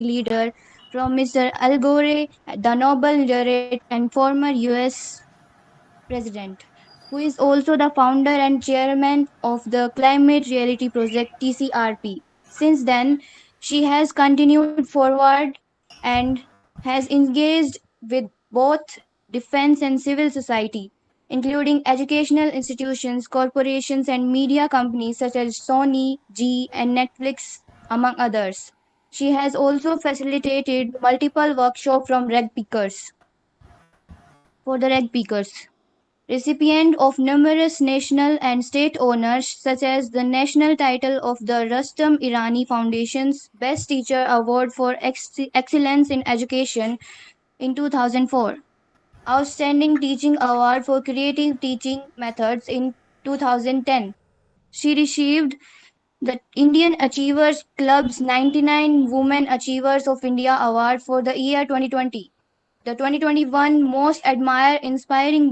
leader from Mr. Al Gore, the Nobel laureate and former US president, who is also the founder and chairman of the Climate Reality Project TCRP. Since then, she has continued forward and has engaged with both defense and civil society, including educational institutions, corporations, and media companies such as Sony, G, and Netflix, among others. She has also facilitated multiple workshops from reg pickers for the reg pickers, recipient of numerous national and state honors such as the national title of the Rustam Irani Foundation's Best Teacher Award for Excellence in Education in 2004, Outstanding Teaching Award for Creative Teaching Methods in 2010. She received the Indian Achievers Club's 99 Women Achievers of India Award for the year 2020, the 2021 Most Admired Inspiring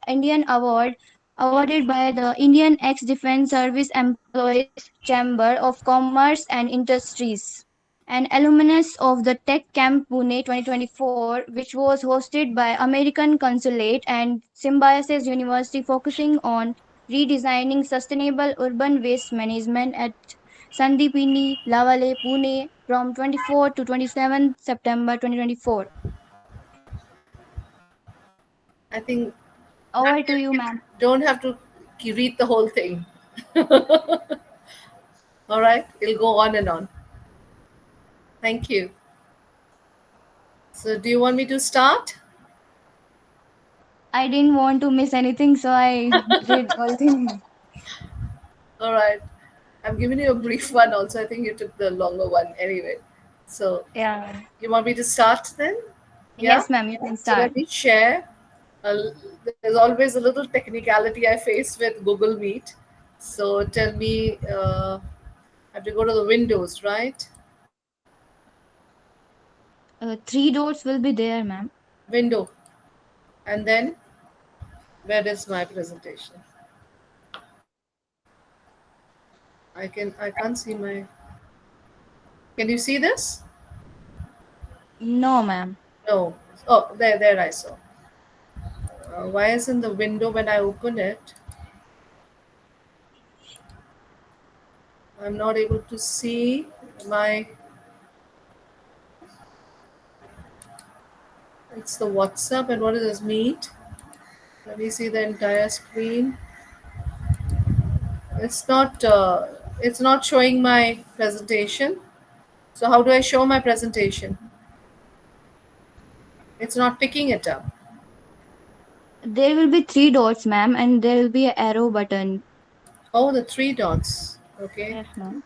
Indian Award, awarded by the Indian Ex-Defence Service Employees Chamber of Commerce and Industries, an alumnus of the Tech Camp Pune 2024, which was hosted by American Consulate and Symbiosis University, focusing on redesigning sustainable urban waste management at Sandipini, Lavale, Pune from 24 to 27 September 2024. I think Over to you, ma'am. don't have to read the whole thing. All right, it'll go on and on. Thank you. So, do you want me to start? I didn't want to miss anything, so I read all things. All right. I'm giving you a brief one also. I think you took the longer one anyway. So, Yeah. you want me to start then? Yeah? Yes, ma'am, you can So, start. let me share. There's always a little technicality I face with Google Meet. So, tell me, I have to go to the Windows, right? Three dots will be there, ma'am. Window. And then, where is my presentation? I can't see my. Can you see this? No, ma'am. No. Oh, there I saw. Why isn't the window when I open it? I'm not able to see my. It's the WhatsApp, and what is this? Meet. Let me see the entire screen. It's not. It's not showing my presentation. So how do I show my presentation? It's not picking it up. There will be three dots, ma'am, and there will be an arrow button. Oh, the three dots. Okay, Yes, ma'am.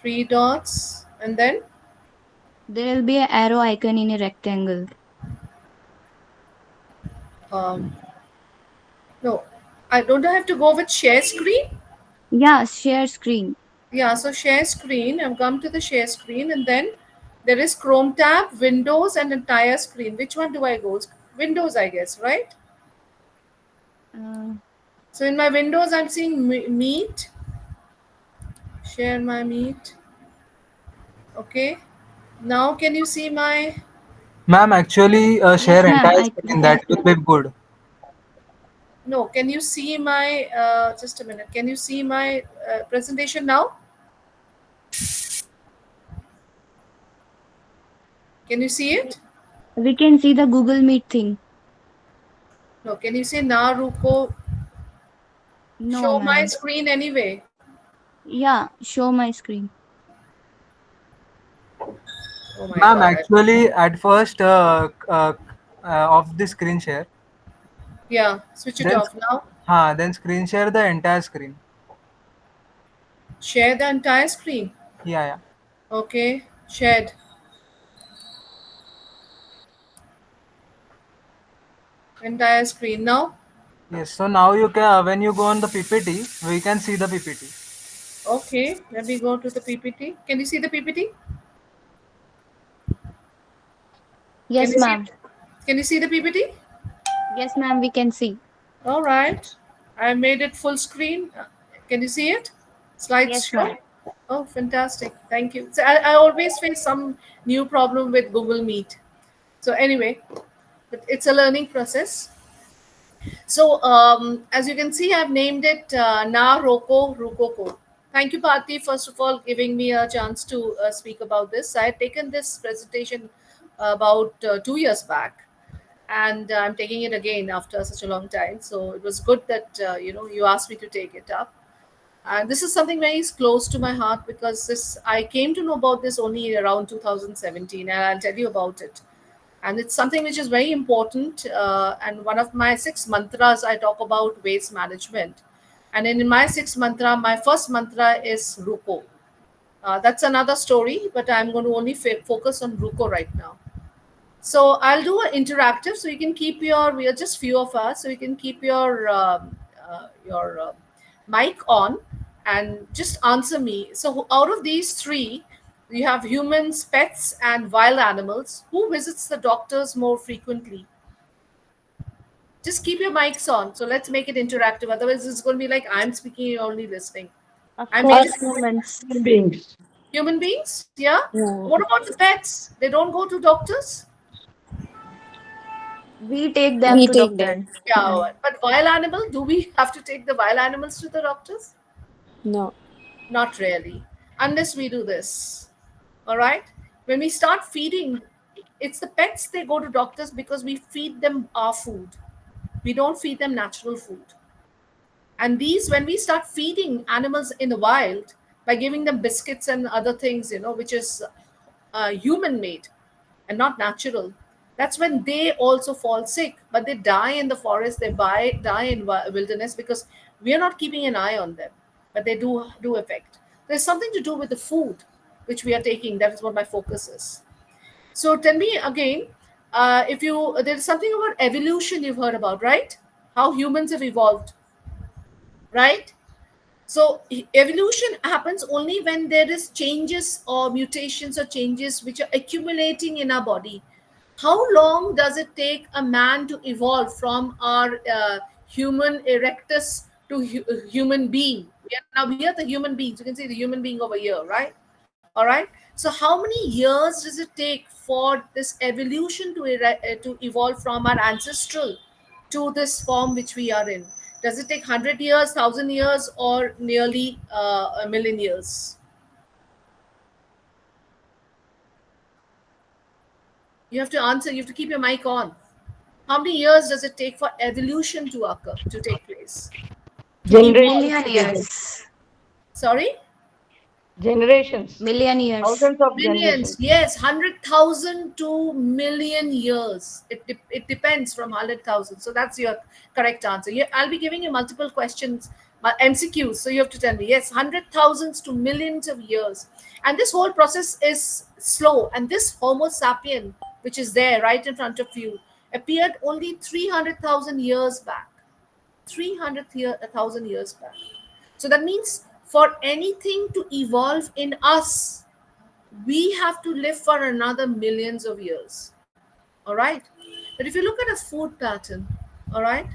three dots, and then There will be an arrow icon in a rectangle. um, no, I don't have to go with share screen. Yeah, share screen. Yeah, so share screen. I've come to the share screen, and then there is Chrome tab, Windows, and entire screen. Which one do I go? Windows, I guess, right? Uh, So in my Windows, I'm seeing Meet, share my Meet. Okay. Now, can you see my? Ma'am, actually, yes, share ma'am. entire We screen. can That see. will be good. No, can you see my? Just a minute. Can you see my presentation now? Can you see We, it? we can see the Google Meet thing. No. Can you say Na Ruko? No, Show my ma'am. screen anyway. Yeah, show my screen. Oh my Ma'am, God. actually, at first, off the screen share, Yeah. Switch it then, off now. then screen share the entire screen. Share the entire screen. Yeah, yeah. Okay. Shared. Entire screen now. Yes. So now you can, when you go on the PPT, we can see the PPT. Okay. Let me go to the PPT. Can you see the PPT? Can Yes, you see? ma'am. Can you see the PPT? Yes, ma'am. We can see. All right. I made it full screen. Can you see it? Yes, ma'am. Slideshow. Oh, fantastic. Thank you. So I always face some new problem with Google Meet. So anyway, but it's a learning process. So as you can see, I've named it Na Roko Rukoko. Thank you, Parthi, first of all, giving me a chance to speak about this. I had taken this presentation about 2 years back, and I'm taking it again after such a long time. So it was good that you asked me to take it up. And this is something very close to my heart because this I came to know about this only around 2017, and I'll tell you about it. And it's something which is very important. And one of my six mantras, I talk about waste management. And in my six mantra, my first mantra is Ruko. That's another story, but I'm going to only focus on Ruko right now. So I'll do an interactive, so you can keep your. We are just few of us, so you can keep your mic on and just answer me. So out of these three, you have humans, pets, and wild animals. Who visits the doctors more frequently? Just keep your mics on. So let's make it interactive. Otherwise, it's going to be like I'm speaking, you're only listening. Of I made course, it humans. Human beings. human beings. Yeah. Yeah. What about the pets? They don't go to doctors. We take them We to take doctor. them. Yeah, Yeah. but wild animal, do we have to take the wild animals to the doctors? No. Not really, unless we do this. All right? When we start feeding, it's the pets, they go to doctors because we feed them our food. We don't feed them natural food. And these, when we start feeding animals in the wild by giving them biscuits and other things, which is human made and not natural, that's when they also fall sick. But they die in the forest, they die in wilderness because we are not keeping an eye on them. But they do affect. There's something to do with the food which we are taking. That is what my focus is. So tell me again, if you there's something about evolution you've heard about, right? How humans have evolved, right? So evolution happens only when there is changes or mutations or changes which are accumulating in our body. How long does it take a man to evolve from our human erectus to human being? We are the human beings. You can see the human being over here, right? All right. So how many years does it take for this evolution to evolve from our ancestral to this form which we are in? Does it take 100 years, 1,000 years, or nearly a million years? You have to answer. You have to keep your mic on. How many years does it take for evolution to occur, to take place, to evolve? Generations Million together. years. Sorry, Generations. Million years. Thousands of millions. generations. Yes, 100,000 to million years. It depends from 100,000. So that's your correct answer. I'll be giving you multiple questions, MCQs. So you have to tell me yes, 100,000s to millions of years. And this whole process is slow. And this Homo sapien, which is there right in front of you, appeared only 300,000 years back. 300,000 years back. So that means for anything to evolve in us, we have to live for another millions of years. All right. But if you look at a food pattern, all right,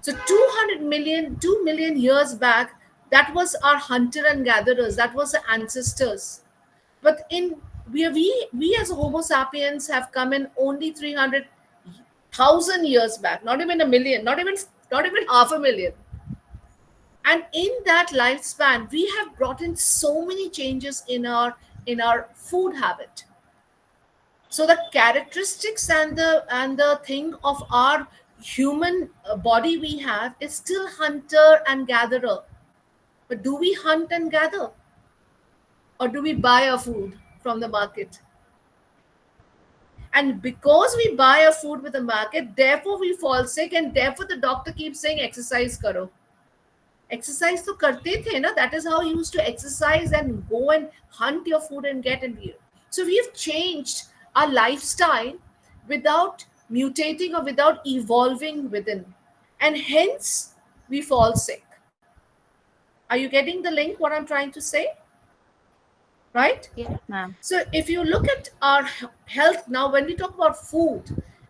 so 200 million, 2 million years back, that was our hunter and gatherers, that was the ancestors. But in we as Homo sapiens have come in only 300,000 years back, not even a million, not even half a million. And in that lifespan, we have brought in so many changes in our food habit. So the characteristics and the thing of our human body we have is still hunter and gatherer. But do we hunt and gather, or do we buy our food from the market? And because we buy our food with the market, therefore we fall sick, and therefore the doctor keeps saying exercise karo. Exercise to karte the na. That is how you used to exercise and go and hunt your food and get and eat. So we've changed our lifestyle without mutating or without evolving within, and hence we fall sick. Are you getting the link? What I'm trying to say, right? Yes, ma'am. So if you look at our health now, when we talk about food,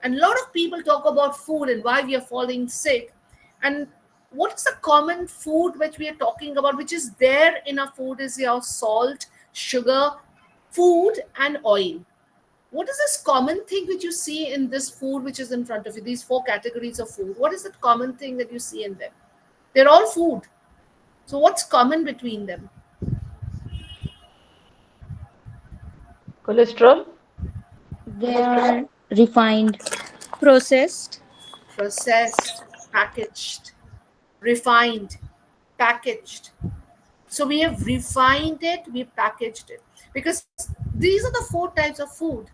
and a lot of people talk about food and why we are falling sick, and what is the common food which we are talking about, which is there in our food, is your salt, sugar, food, and oil. What is this common thing which you see in this food which is in front of you? These four categories of food. What is the common thing that you see in them? They're all food. So what's common between them? Cholesterol. They are refined. Processed. Processed, packaged, refined, packaged. So we have refined it, we packaged it. Because these are the four types of food.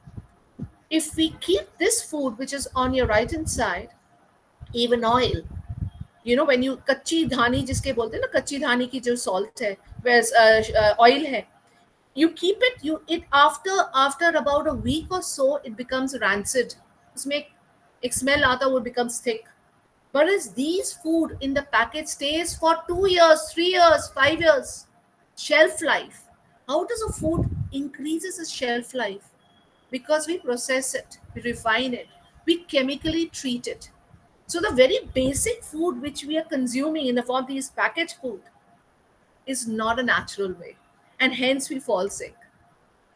If we keep this food, which is on your right hand side, even oil, when you कच्ची धानी जिसके बोलते हैं ना, कच्ची धानी की जो salt है, whereas oil है, you keep it, it after about a week or so, it becomes rancid. उसमें एक smell आता, वो becomes thick. Whereas these food in the packet stays for 2 years, 3 years, 5 years. Shelf life. How does a food increases its shelf life? Because we process it, we refine it, we chemically treat it. So the very basic food which we are consuming in the form of these packaged food is not a natural way. And hence we fall sick.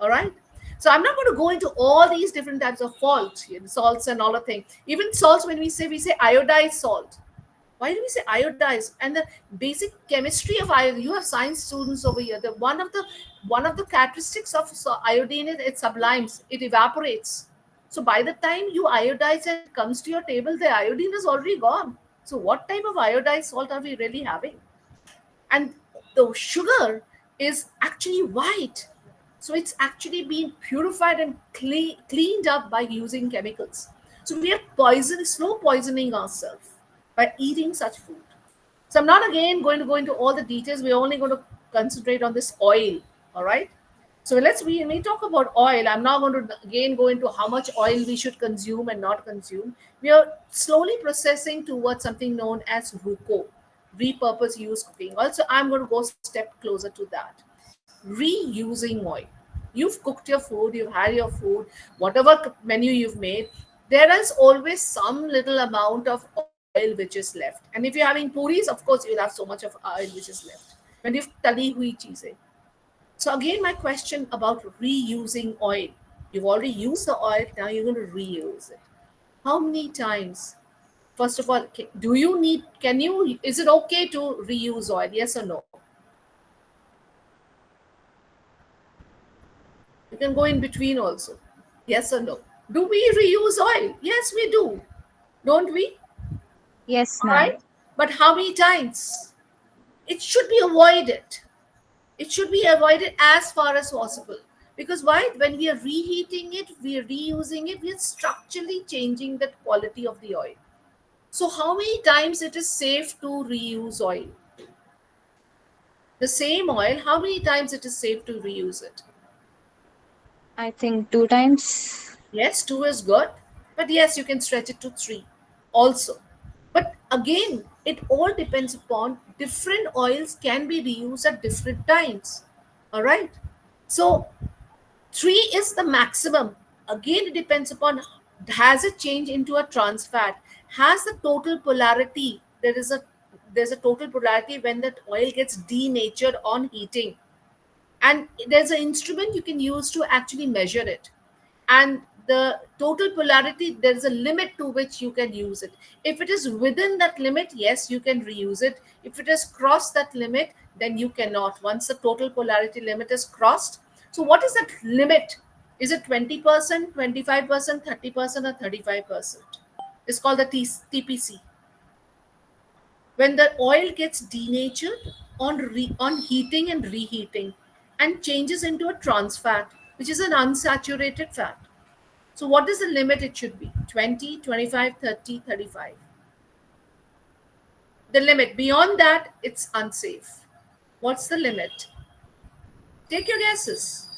All right. So I'm not going to go into all these different types of salts and all the things. Even salts, when we say iodized salt. Why do we say iodized? And the basic chemistry of iodine. You have science students over here. One of the characteristics of iodine is it sublimes. It evaporates. So by the time you iodize and it comes to your table, the iodine is already gone. So what type of iodized salt are we really having? And the sugar is actually white. So it's actually been purified and cleaned up by using chemicals. So we are slow poisoning ourselves by eating such food. So I'm not again going to go into all the details. We're only going to concentrate on this oil. All right. So when we talk about oil, I'm not going to again go into how much oil we should consume and not consume. We are slowly processing towards something known as RUCO, repurpose use cooking. Also, I'm going to go a step closer to that. Reusing oil. You've cooked your food, you've had your food, whatever menu you've made, there is always some little amount of oil which is left. And if you're having puris, of course, you'll have so much of oil which is left. When you've tali hui cheezein. So again, my question about reusing oil. You've already used the oil, now you're going to reuse it. How many times? First of all, is it okay to reuse oil? Yes or no? You can go in between also. Yes or no? Do we reuse oil? Yes, we do. Don't we? Yes, All ma'am. right. But how many times? It should be avoided. It should be avoided as far as possible. Because why? When we are reheating it, we are reusing it, we are structurally changing the quality of the oil. So how many times it is safe to reuse oil? The same oil, how many times it is safe to reuse it? I think 2 times. Yes, 2 is good. But yes, you can stretch it to 3 also. But again, it all depends upon different oils can be reused at different times. All right. So 3 is the maximum. Again, it depends upon, has it changed into a trans fat? Has the total polarity, there's a total polarity when that oil gets denatured on heating. And there's an instrument you can use to actually measure it. And the total polarity, there's a limit to which you can use it. If it is within that limit, yes, you can reuse it. If it has crossed that limit, then you cannot. Once the total polarity limit is crossed. So what is that limit? Is it 20%, 25%, 30%, or 35%? It's called the TPC. When the oil gets denatured on heating and reheating and changes into a trans fat, which is an unsaturated fat. So what is the limit it should be? 20, 25, 30, 35. The limit. Beyond that, it's unsafe. What's the limit? Take your guesses.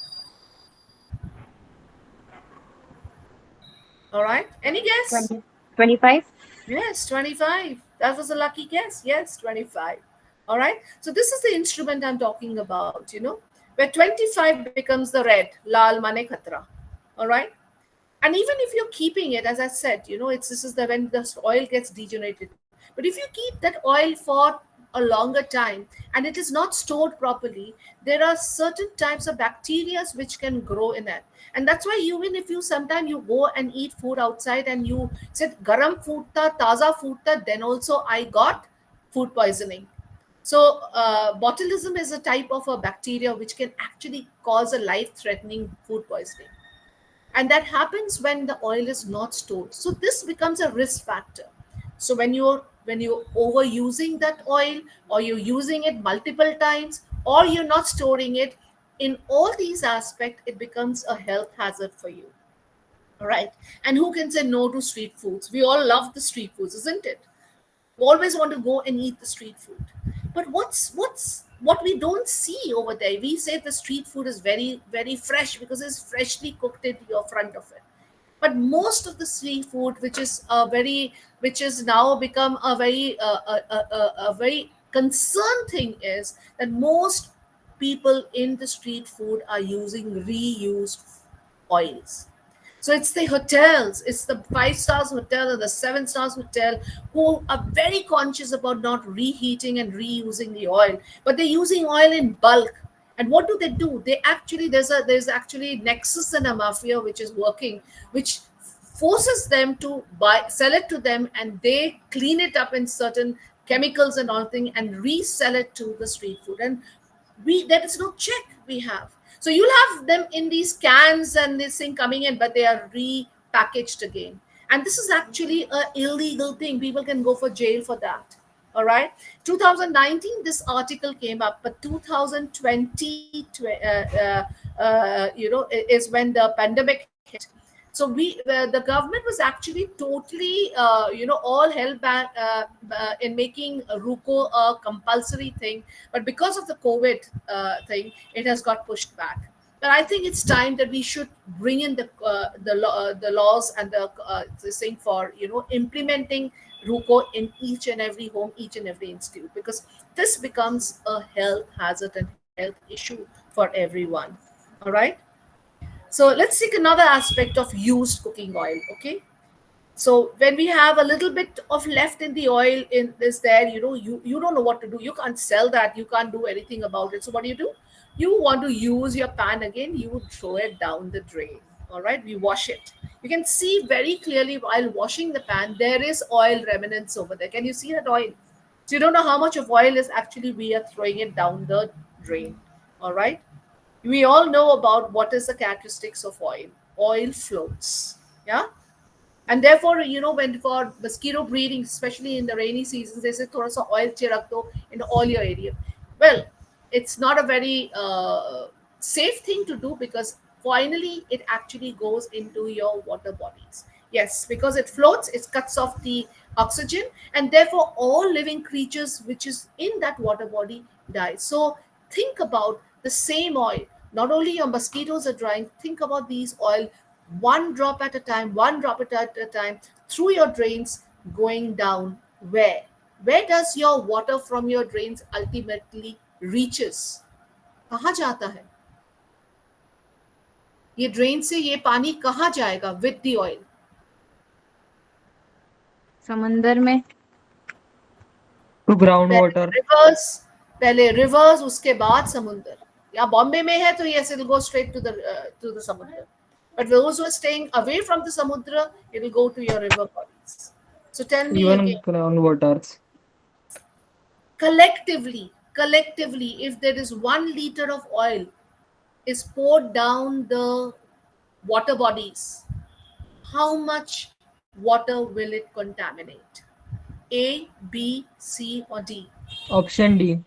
All right. Any guess? 25. Yes, 25. That was a lucky guess. Yes, 25. All right. So this is the instrument I'm talking about, where 25 becomes the red, lal mane khatra. All right. And even if you're keeping it, as I said, this is when the oil gets degenerated. But if you keep that oil for a longer time and it is not stored properly, there are certain types of bacteria which can grow in it. And that's why even if you sometimes you go and eat food outside and you said garam food tha, taza food tha, then also I got food poisoning. So, botulism is a type of a bacteria which can actually cause a life-threatening food poisoning, and that happens when the oil is not stored. So this becomes a risk factor. So when you're overusing that oil, or you're using it multiple times, or you're not storing it, in all these aspects, it becomes a health hazard for you. All right. And who can say no to street foods? We all love the street foods, isn't it? We always want to go and eat the street food. But what we don't see over there? We say the street food is very, very fresh because it's freshly cooked in your front of it. But most of the street food, which is now become a very concerned thing, is that most people in the street food are using reused oils. So it's the hotels, it's the 5 stars hotel or the 7 stars hotel who are very conscious about not reheating and reusing the oil, but they're using oil in bulk. And what do they do? They actually there's actually nexus and a mafia which is working, which forces them to buy sell it to them, and they clean it up in certain chemicals and all thing and resell it to the street food. And we there is no check we have. So you'll have them in these cans and this thing coming in, but they are repackaged again. And this is actually a illegal thing. People can go for jail for that. All right. 2019, this article came up, but 2020, is when the pandemic hit. So the government was actually totally, all held back in making RUCO a compulsory thing. But because of the COVID thing, it has got pushed back. But I think it's time that we should bring in the laws and this thing for implementing RUCO in each and every home, each and every institute, because this becomes a health hazard and health issue for everyone. All right. So let's take another aspect of used cooking oil. Okay. So when we have a little bit of left in the oil in this there, you don't know what to do. You can't sell that. You can't do anything about it. So what do? You want to use your pan again, you would throw it down the drain. All right. We wash it. You can see very clearly while washing the pan, there is oil remnants over there. Can you see that oil? So you don't know how much of oil is actually we are throwing it down the drain. All right. We all know about what is the characteristics of oil. Oil floats. Yeah. And therefore, when for mosquito breeding, especially in the rainy seasons, they say thoda sa oil chirak do in all your area. Well, it's not a very safe thing to do, because finally it actually goes into your water bodies. Yes, because it floats, it cuts off the oxygen, and therefore all living creatures which is in that water body die. So think about the same oil. Not only your mosquitoes are drying, think about these oil, one drop at a time, one drop at a time, through your drains, going down where? Where does your water from your drains ultimately reaches? कहाँ जाता है? ये drain से ये पानी कहाँ जाएगा with the oil? समंदर में. To groundwater. पहले रिवर्स उसके बाद समुद्र. या बॉम्बे में है तो yes, it will go straight to the samudra. But those who are staying away from the samudra, it will go to your river bodies. So tell me Even again. groundwaters. Collectively, if there is 1 liter of oil is poured down the water bodies, how much water will it contaminate? A, B, C, or D? Option D.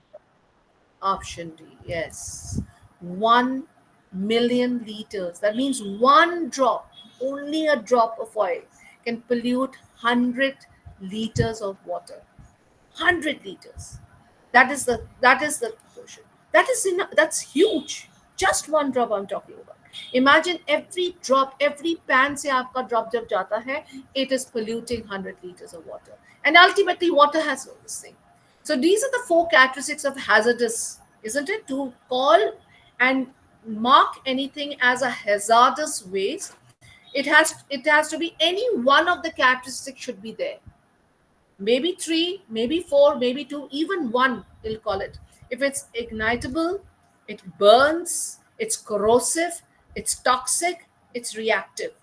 Option D, yes. 1 million liters. That means one drop, only a drop of oil can pollute 100 liters of water. 100 liters. That is the proportion. That's huge. Just one drop I'm talking about. Imagine every drop, every pan se aapka drop jab jata hai, it is polluting 100 liters of water. And ultimately water has no this thing. So these are the 4 characteristics of hazardous, isn't it? To call and mark anything as a hazardous waste, it has to be any one of the characteristics should be there. maybe three, maybe four, maybe two, even one, we'll call it. If it's ignitable, it burns, it's corrosive, it's toxic, it's reactive.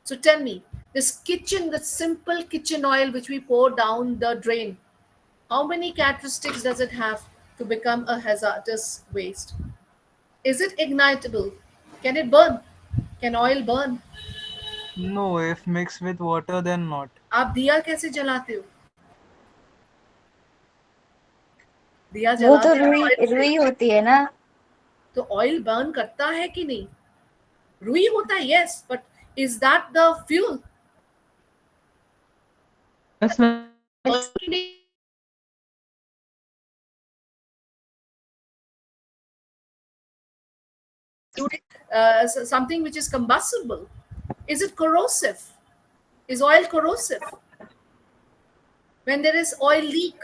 So tell me, this kitchen, the simple kitchen oil which we pour down the drain, how many characteristics does it have to become a hazardous waste? Is it ignitable? Can it burn? Can oil burn? No, if mixed with water, then not. आप दिया कैसे जलाते हो? दिया वो तो जलाते हो रुई oil से। रुई होती है ना. तो ऑयल बर्न करता है कि नहीं? रुई होता है, yes, but is that the fuel? Yes, ma'am. Something which is combustible. Is it corrosive? Is oil corrosive? When there is oil leak,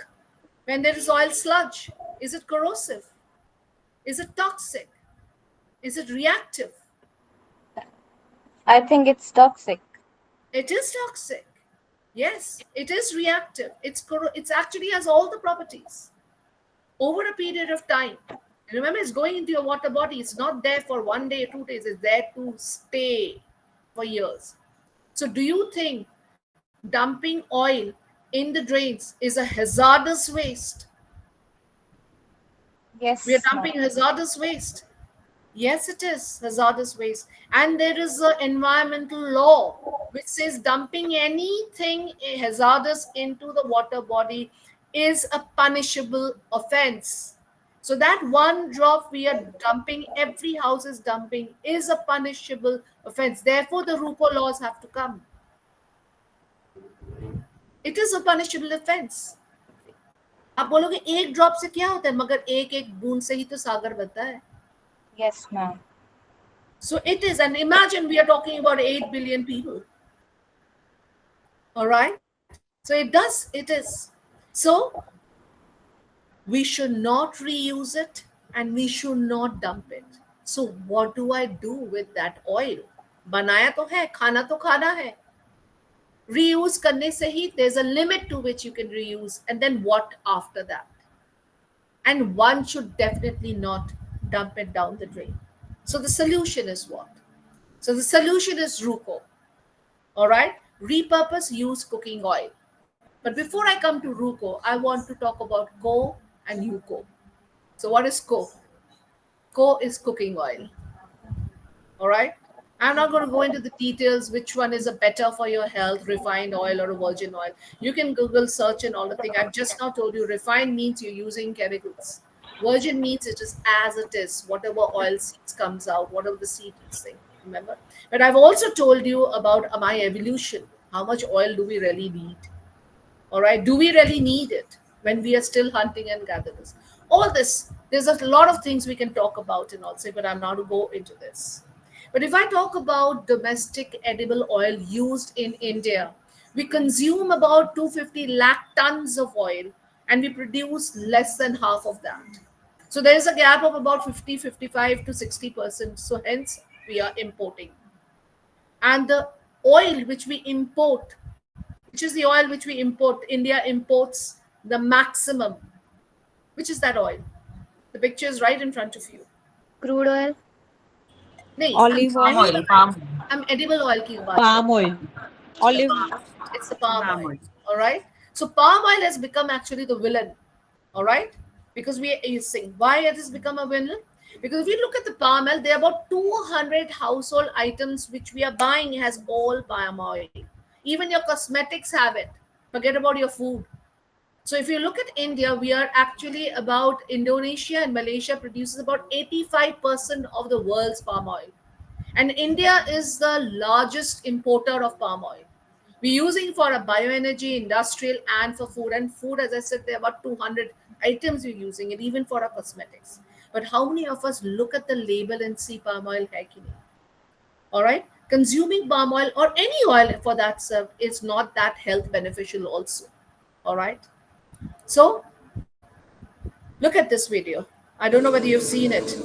when there is oil sludge, is it corrosive? Is it toxic? Is it reactive? I think it's toxic. It is toxic. Yes, it is reactive. It's actually has all the properties. Over a period of time, remember, it's going into your water body. It's not there for 1 day, 2 days. It's there to stay for years. So do you think dumping oil in the drains is a hazardous waste? Yes. We are dumping hazardous waste. Yes, it is hazardous waste. And there is an environmental law which says dumping anything hazardous into the water body is a punishable offense. So that one drop we are dumping, every house is dumping, is a punishable offense. Therefore, the RUCO laws have to come. It is a punishable offense. आप बोलोगे एक drop से क्या होता है, मगर एक एक बूंद से ही तो सागर बनता है. Yes, ma'am. So it is, and imagine we are talking about 8 billion people. All right. So it is. So we should not reuse it and we should not dump it. So what do I do with that oil? बनाया तो है, खाना तो खाना है. Reuse करने से ही, there's a limit to which you can reuse, and then what after that? And one should definitely not dump it down the drain. So the solution is what? So the solution is RUCO. All right, repurpose, use cooking oil. But before I come to RUCO, I want to talk about CO and UCO. So what is CO? CO is cooking oil. All right. I'm not going to go into the details which one is a better for your health, refined oil or a virgin oil. You can Google search and all the thing. I've just now told you refined means you're using chemicals. Virgin means it is as it is, whatever oil seeds comes out, whatever the seed is thing, remember? But I've also told you about my evolution. How much oil do we really need? All right, do we really need it when we are still hunting and gatherers? All this, there's a lot of things we can talk about and all say, but I'm not to go into this. But if I talk about domestic edible oil used in India, we consume about 250 lakh tons of oil and we produce less than half of that. So there is a gap of about 50, 55 to 60%. So hence we are importing. And the oil which we import, which is the oil which we import, India imports the maximum. Which is that oil? The picture is right in front of you. Crude oil. No, Olive Palm oil. oil, palm. I'm edible oil ki baat Palm oil. Olive. It's the palm Palm oil. oil. All right. So palm oil has become actually the villain. All right. Because we are using. Why it has become a villain? Because if you look at the palm oil, there are about 200 household items which we are buying has all palm oil. Even your cosmetics have it. Forget about your food. So if you look at India, we are actually about Indonesia and Malaysia produces about 85% of the world's palm oil. And India is the largest importer of palm oil. We're using for a bioenergy, industrial, and for food. And food, as I said, there are about 200 items we're using it, even for our cosmetics. But how many of us look at the label and see palm oil hai ki nahi? All right. Consuming palm oil or any oil for that serve is not that health beneficial also. All right. So look at this video. I don't know whether you've seen it.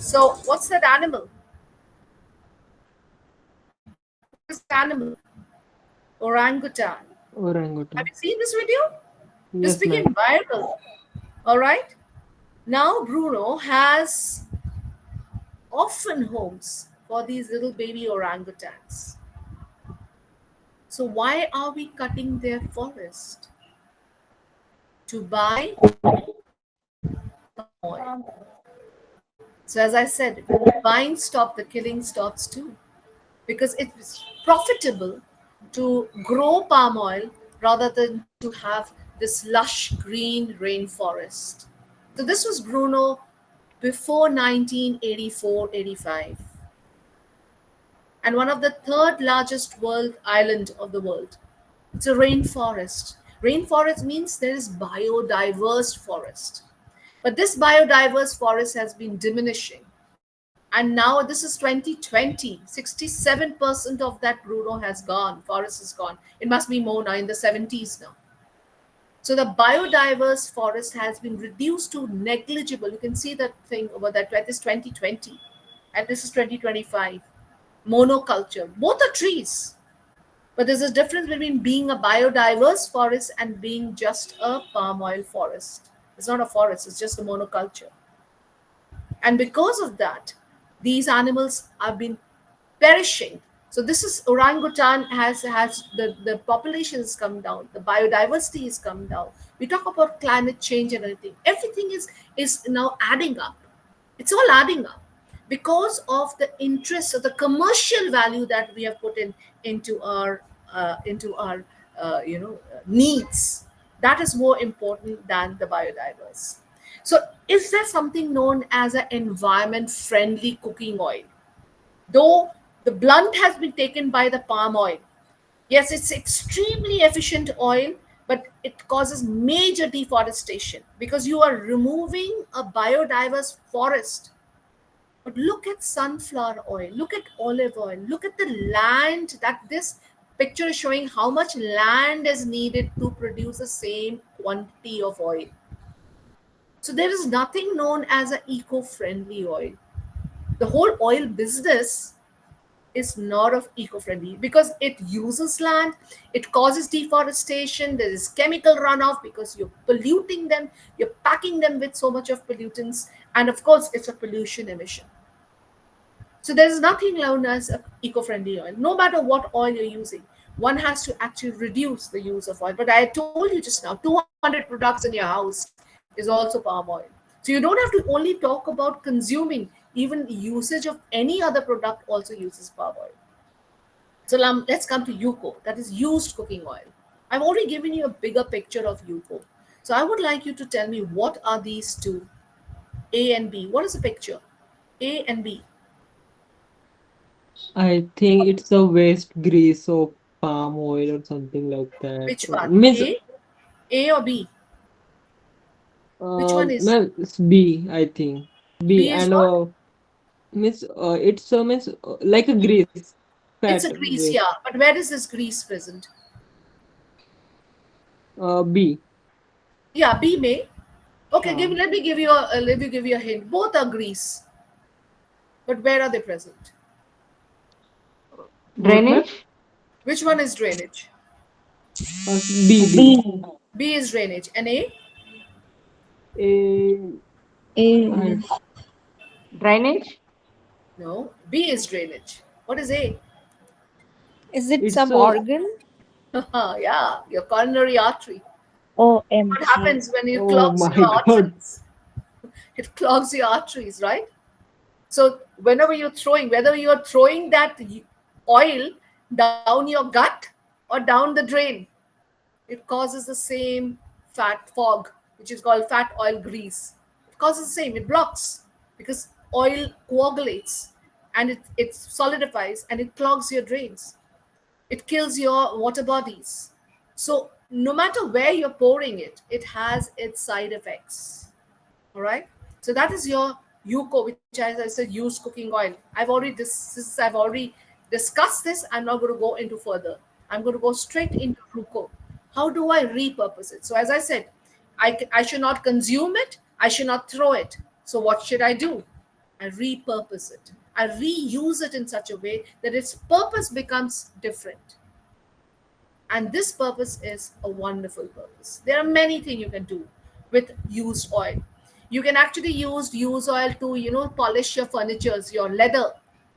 So, what's that animal? What is that animal? Orangutan. Have Orangutan. you seen this video? This Yes, became ma'am. viral. All right. Now, Bruno has orphan homes for these little baby orangutans. So, why are we cutting their forest? To buy palm oil. So, as I said, when the buying stops, the killing stops too. Because it's profitable to grow palm oil rather than to have this lush green rainforest. So, this was Bruno before 1984-85, and one of the third largest world island of the world. It's a rainforest. Rainforest means there is biodiverse forest. But this biodiverse forest has been diminishing. And now this is 2020. 67% of that Bruno has gone. Forest is gone. It must be more now, in the 70s now. So the biodiverse forest has been reduced to negligible. You can see that thing over that. That is 2020. And this is 2025. Monoculture. Both are trees. But there's a difference between being a biodiverse forest and being just a palm oil forest. It's not a forest, it's just a monoculture. And because of that, these animals have been perishing. So this is orangutan has the population has come down, the biodiversity has come down. We talk about climate change and everything. Everything is now adding up. It's all adding up because of the interest of the commercial value that we have put in into our needs. That is more important than the biodiverse. So is there something known as an environment friendly cooking oil? Though the blunt has been taken by the palm oil, yes, it's extremely efficient oil, but it causes major deforestation because you are removing a biodiverse forest. But look at sunflower oil, look at olive oil, look at the land that this picture is showing, how much land is needed to produce the same quantity of oil. So there is nothing known as an eco-friendly oil. The whole oil business is not of eco-friendly because it uses land, it causes deforestation, there is chemical runoff because you're polluting them, you're packing them with so much of pollutants, and of course it's a pollution emission. So there is nothing known as a eco-friendly oil. No matter what oil you're using, one has to actually reduce the use of oil. But I told you just now, 200 products in your house is also palm oil. So you don't have to only talk about consuming, even usage of any other product also uses palm oil. So let's come to UCO, that is used cooking oil. I've already given you a bigger picture of UCO. So I would like you to tell me, what are these two, A and B? What is the picture? A and B. I think it's a waste grease of palm oil or something like that. Which one? Means A or B? Which one is? ma'am, it's B, I think. B B is and what? means it's means like a grease, It's fat a grease, waste. yeah. But where is this grease present? B. Yeah, B may. Okay, Uh, let me give you a hint. Both are grease, but where are they present? what ma'am? Drainage? Which one is drainage? B B. B. B is drainage, and A? A, I, A. Drainage? No, B is drainage. What is A? Is it it's some a organ? Yeah, your coronary artery. What OMG. happens when it oh clogs my your God. arteries? It clogs your arteries, right? So whenever you're throwing, whether you're throwing that oil down your gut or down the drain, it causes the same fat fog, which is called fat oil grease. It causes the same, it blocks because oil coagulates and it solidifies and it clogs your drains. It kills your water bodies. So no matter where you're pouring it, it has its side effects. All right. So that is your UCO, which, as I said, used cooking oil. I've already discussed this. I'm not going to go into further. I'm going to go straight into RUCO. How do I repurpose it? So as I said, I should not consume it. I should not throw it. So what should I do? I repurpose it. I reuse it in such a way that its purpose becomes different. And this purpose is a wonderful purpose. There are many things you can do with used oil. You can actually use used oil to, polish your furnitures, your leather.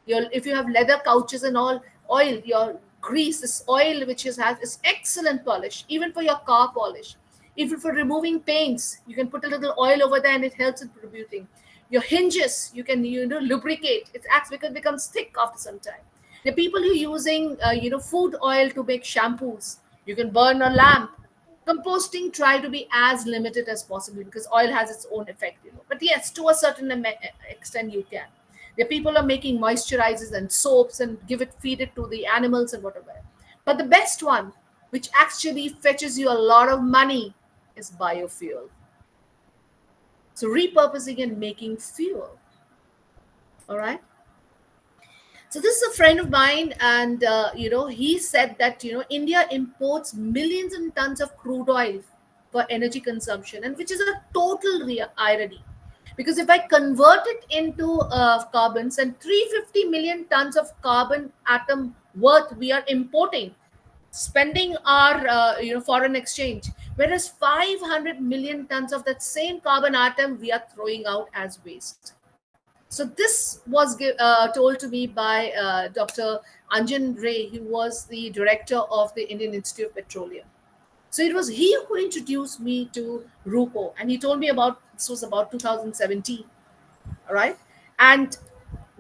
If you have leather couches and all, oil, your grease, this oil which has is excellent polish, even for your car polish. Even for removing paints, you can put a little oil over there and it helps in removing. Your hinges, you can lubricate. It acts because it becomes thick after some time. The people who are using food oil to make shampoos, you can burn a lamp. Composting, try to be as limited as possible because oil has its own effect. But yes, to a certain extent you can. The people are making moisturizers and soaps and feed it to the animals and whatever. But the best one, which actually fetches you a lot of money, is biofuel. So repurposing and making fuel. All right. So this is a friend of mine, and he said that India imports millions and tons of crude oil for energy consumption, and which is a total irony, because if I convert it into carbons, and 350 million tons of carbon atom worth we are importing, spending our foreign exchange, whereas 500 million tons of that same carbon atom we are throwing out as waste. So this was told to me by Dr. Anjan Ray, who was the director of the Indian Institute of Petroleum. So it was he who introduced me to RUCO, and he told me this was about 2017, all right? And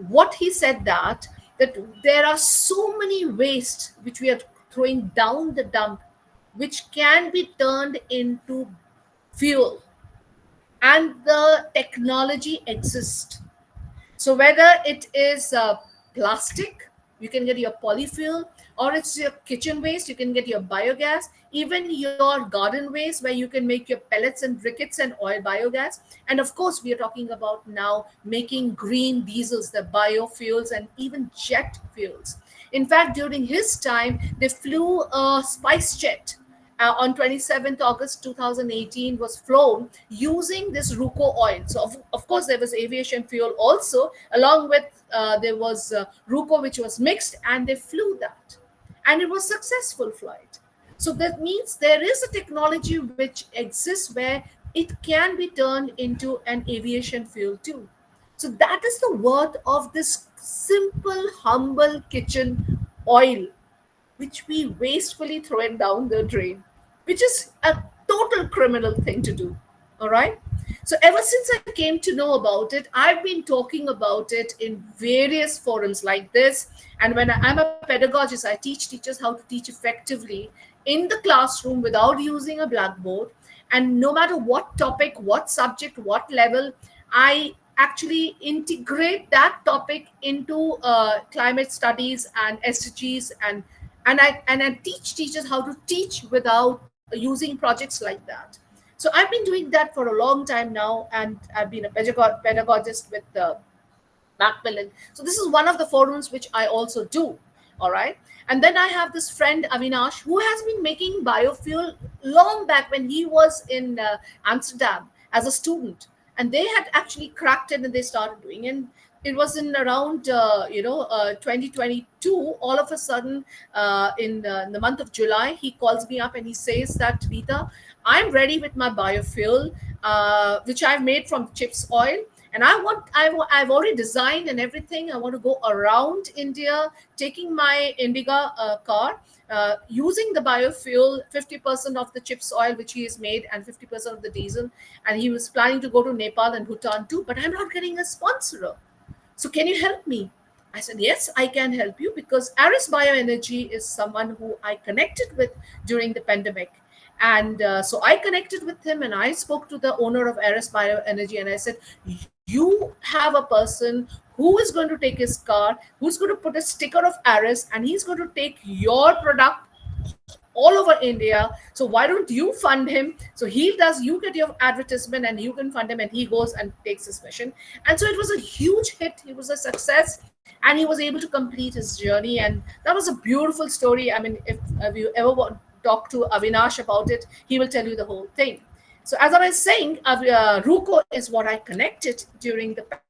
what he said that there are so many waste which we are throwing down the dump, which can be turned into fuel, and the technology exists. So whether it is plastic, you can get your polyfuel, or it's your kitchen waste, you can get your biogas, even your garden waste where you can make your pellets and briquettes and oil biogas. And of course, we are talking about now making green diesels, the biofuels, and even jet fuels. In fact, during his time, they flew a spice jet on 27th August 2018 was flown using this RUCO oil. So of course there was aviation fuel also, along with there was RUCO which was mixed, and they flew that, and it was successful flight. So that means there is a technology which exists where it can be turned into an aviation fuel too. So that is the worth of this simple, humble kitchen oil, which we wastefully throw it down the drain, which is a total criminal thing to do. All right. So ever since I came to know about it, I've been talking about it in various forums like this. And when I'm a pedagogist, I teach teachers how to teach effectively in the classroom without using a blackboard. And no matter what topic, what subject, what level, I actually integrate that topic into climate studies and SDGs, and I teach teachers how to teach without using projects like that. So I've been doing that for a long time now, and I've been a pedagogist with Macmillan. So this is one of the forums which I also do. All right. And then I have this friend Avinash, who has been making biofuel long back when he was in Amsterdam as a student, and they had actually cracked it and they started doing. And it was in around 2022. All of a sudden, in the month of July, he calls me up and he says that, Rita, I'm ready with my biofuel, which I've made from chips oil. And I've already designed and everything. I want to go around India, taking my Indiga car, using the biofuel, 50% of the chips oil which he has made and 50% of the diesel. And he was planning to go to Nepal and Bhutan too, but I'm not getting a sponsor. So can you help me? I said, yes, I can help you, because Aris Bioenergy is someone who I connected with during the pandemic. And so I connected with him and I spoke to the owner of Aris Bioenergy, and I said, you have a person who is going to take his car, who's going to put a sticker of Aris, and he's going to take your product all over India. So why don't you fund him? So you get your advertisement and you can fund him, and he goes and takes his mission. And so it was a huge hit. It was a success, and he was able to complete his journey. And that was a beautiful story. I mean, if you ever want to talk to Avinash about it, he will tell you the whole thing. So as I was saying, RUCO is what I connected during the pandemic.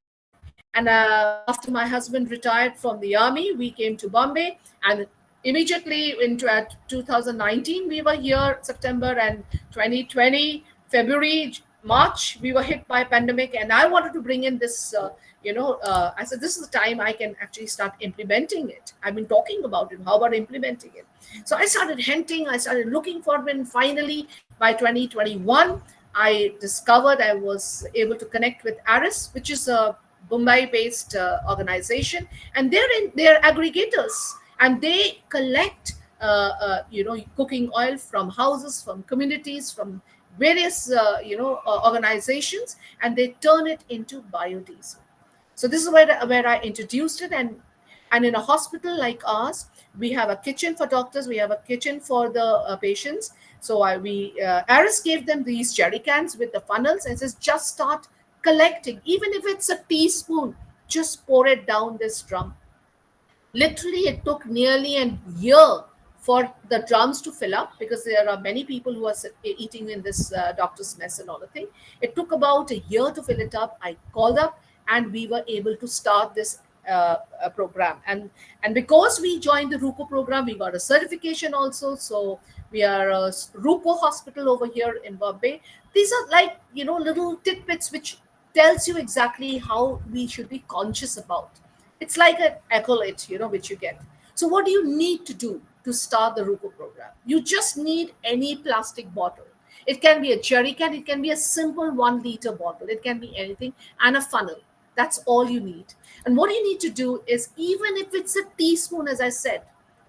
And after my husband retired from the army, we came to Bombay, and immediately into at 2019 we were here, September, and 2020 February, March we were hit by pandemic, and I wanted to bring in this. I said this is the time I can actually start implementing it. I've been talking about it. How about implementing it? So I started hunting. I started looking for it, and finally by 2021 I discovered I was able to connect with ARIS, which is a Mumbai-based organization, and they're aggregators, and they collect cooking oil from houses, from communities, from various organizations, and they turn it into biodiesel. So this is where I introduced it, and in a hospital like ours, we have a kitchen for doctors, we have a kitchen for the patients. So Aris gave them these jerry cans with the funnels and says, just start collecting, even if it's a teaspoon, just pour it down this drum. Literally, it took nearly a year for the drums to fill up, because there are many people who are eating in this doctor's mess and all the thing. It took about a year to fill it up. I called up, and we were able to start this program. And because we joined the RUPO program, we got a certification also. So we are a RUPO hospital over here in Bombay. These are like, little tidbits which tells you exactly how we should be conscious about. It's like an accolade, which you get. So what do you need to do to start the RUPO program? You just need any plastic bottle. It can be a jerry can, it can be a simple 1 liter bottle, it can be anything, and a funnel. That's all you need. And what you need to do is, even if it's a teaspoon, as I said,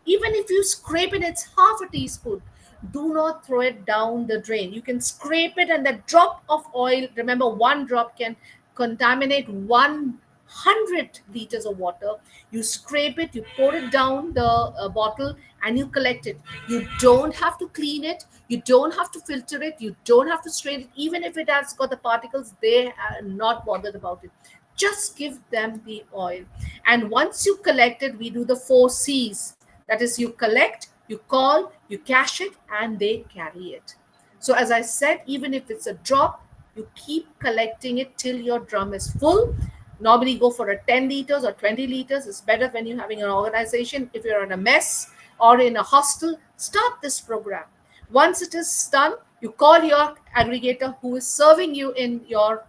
even if you scrape it, it's half a teaspoon, do not throw it down the drain. You can scrape it, and that drop of oil, remember, one drop can contaminate 100 liters of water. You scrape it, you pour it down the bottle, and you collect it. You don't have to clean it, you don't have to filter it, you don't have to strain it. Even if it has got the particles, they are not bothered about it. Just give them the oil. And once you collect it, we do the 4 C's. That is, you collect, you call, you cash it, and they carry it. So as I said, even if it's a drop, you keep collecting it till your drum is full. Normally go for a 10 liters or 20 liters. It's better when you're having an organization. If you're in a mess or in a hostel, start this program. Once it is done, you call your aggregator who is serving you in your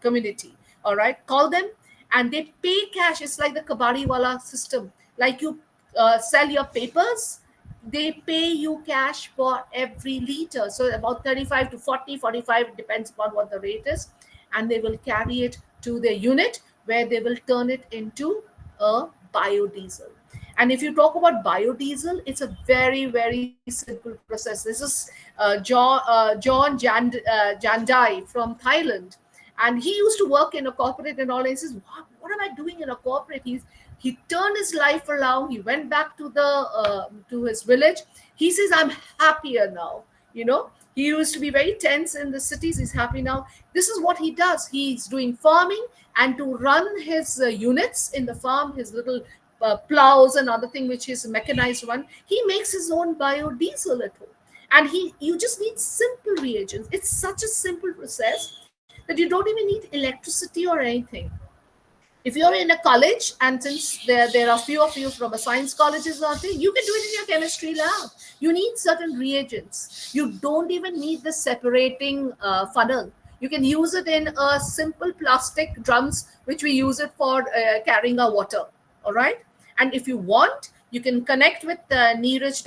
community. All right, call them, and they pay cash. It's like the kabadi wala system. Like you sell your papers, they pay you cash for every liter. So about 35 to 40, 45, depends upon what the rate is. And they will carry it to their unit, where they will turn it into a biodiesel. And if you talk about biodiesel, it's a very, very simple process. This is John Jandai from Thailand. And he used to work in a corporate and all. And he says, what am I doing in a corporate? He turned his life around. He went back to his village. He says, I'm happier now. He used to be very tense in the cities. He's happy now. This is what he does. He's doing farming, and to run his units in the farm, his little plows and other thing, which is a mechanized one, he makes his own biodiesel at home. And you just need simple reagents. It's such a simple process that you don't even need electricity or anything. If you're in a college, and since there are few of you from a science colleges out there, you can do it in your chemistry lab. You need certain reagents. You don't even need the separating funnel. You can use it in a simple plastic drums, which we use it for carrying our water. All right. And if you want, you can connect with Dr. Neeraj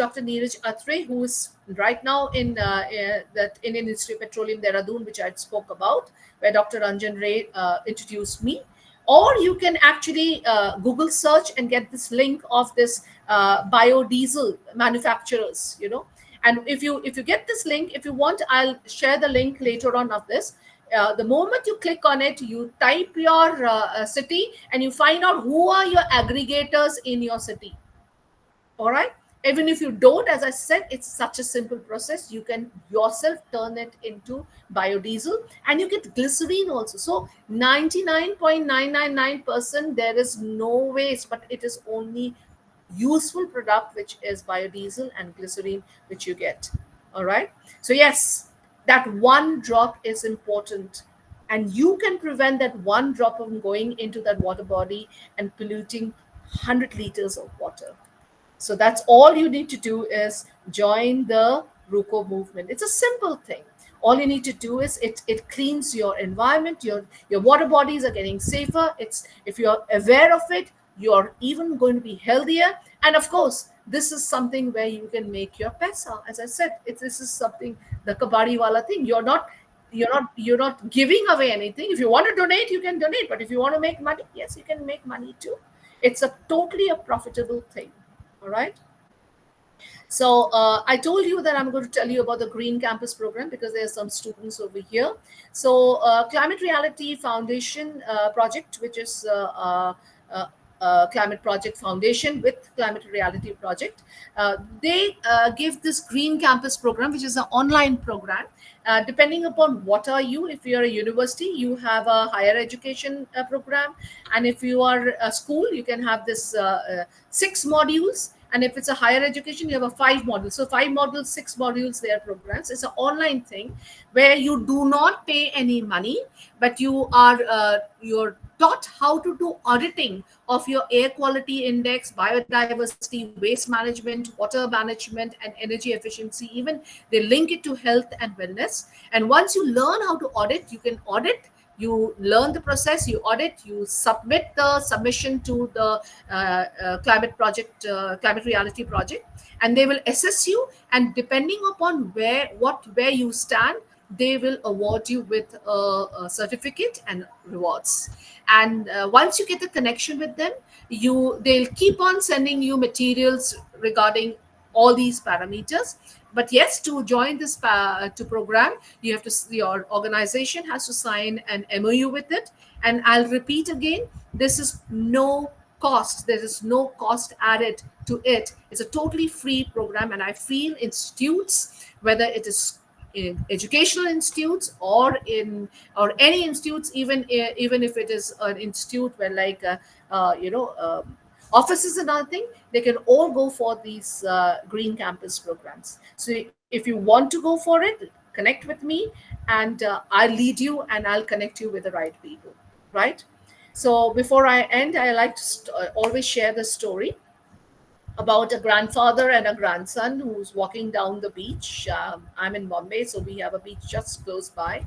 Atre, who is right now in the Indian Institute of Petroleum, Dehradun, which I spoke about, where Dr. Ranjan Ray introduced me. Or you can actually Google search and get this link of this biodiesel manufacturers, And if you get this link, if you want, I'll share the link later on of this. The moment you click on it, you type your city, and you find out who are your aggregators in your city. All right. Even if you don't, as I said, it's such a simple process. You can yourself turn it into biodiesel, and you get glycerine also. So 99.999% there is no waste, but it is only useful product, which is biodiesel and glycerine, which you get. All right. So yes, that one drop is important. and you can prevent that one drop from going into that water body and polluting 100 liters of water. So that's all you need to do is join the Ruko movement. It's a simple thing. All you need to do is it cleans your environment. Your water bodies are getting safer. It's if you're aware of it, you're even going to be healthier. And of course, this is something where you can make your pesa. As I said, this is something, the kabadi wala thing. You're not giving away anything. If you want to donate, you can donate. But if you want to make money, yes, you can make money too. It's a totally a profitable thing. All right. So I told you that I'm going to tell you about the Green Campus program because there are some students over here. So Climate Reality Foundation project, which is Climate Project Foundation with Climate Reality Project, they give this Green Campus program, which is an online program. Depending upon what are you, if you are a university, you have a higher education program, and if you are a school, you can have this 6 modules. And if it's a higher education, you have a 5 modules. So 5 modules, 6 modules, they are programs. It's an online thing where you do not pay any money, but you're taught how to do auditing of your air quality index, biodiversity, waste management, water management, and energy efficiency. Even they link it to health and wellness. And once you learn how to audit, you can audit. You learn the process, you audit, you submit the submission to the climate reality project, and they will assess you. And depending upon where you stand, they will award you with a certificate and rewards. And once you get the connection with them, they'll keep on sending you materials regarding all these parameters. But yes, to join this to program, your organization has to sign an MOU with it. And I'll repeat again, this is no cost. There is no cost added to it. It's a totally free program, and I feel institutes, whether it is in educational institutes or any institutes, even if it is an institute where like office is another thing, they can all go for these Green Campus programs. So if you want to go for it, connect with me, and I'll lead you and I'll connect you with the right people, right? So before I end, I like to always share the story about a grandfather and a grandson who's walking down the beach. I'm in Bombay, so we have a beach just close by.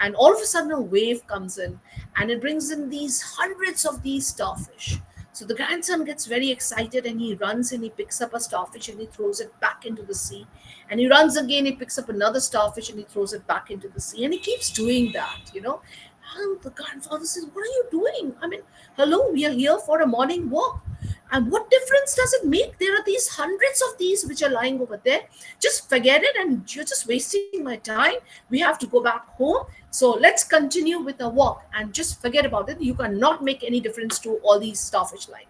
And all of a sudden, a wave comes in and it brings in these hundreds of these starfish. So the grandson gets very excited and he runs and he picks up a starfish and he throws it back into the sea. And he runs again, he picks up another starfish and he throws it back into the sea. And he keeps doing that. And the grandfather says, "What are you doing? I mean, hello, we are here for a morning walk. And what difference does it make? There are these hundreds of these which are lying over there. Just forget it, and you're just wasting my time. We have to go back home. So let's continue with the walk and just forget about it. You cannot make any difference to all these starfish lying."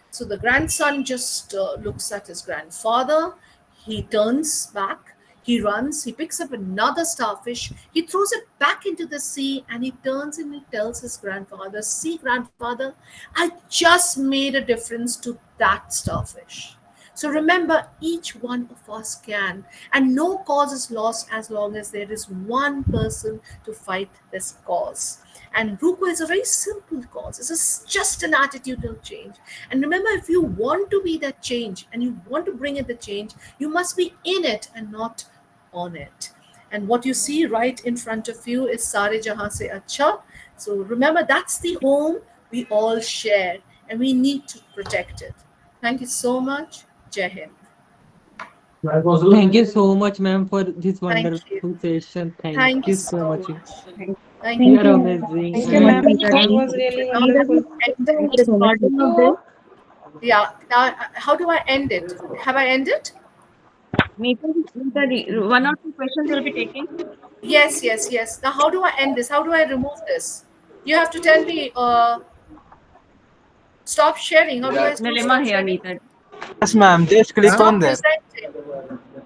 So the grandson just looks at his grandfather. He turns back. He runs, he picks up another starfish, he throws it back into the sea, and he turns and he tells his grandfather, "See, grandfather, I just made a difference to that starfish." So remember, each one of us can, and no cause is lost as long as there is one person to fight this cause. And Ruko is a very simple cause. It's just an attitudinal change. And remember, if you want to be that change and you want to bring in the change, you must be in it and not on it. And what you see right in front of you is Sare Jahan Se Acha. So remember, that's the home we all share, and we need to protect it. Thank you so much. Jai Hind. Thank you so much, ma'am, for this Thank wonderful you. session. Thank Thank you you so so much. much. Thank You you. are amazing. Thank you, ma'am. That was really Now that wonderful. we've ended this recording of this, yeah. Now, how do I end it? Have I ended? One or two questions will be taken. Yes, yes, yes. Now, how do I end this? How do I remove this? You have to tell me. Stop sharing. How do I Nilima stop here, sharing? Neeta. Yes, ma'am. Just click Stop on there. presenting.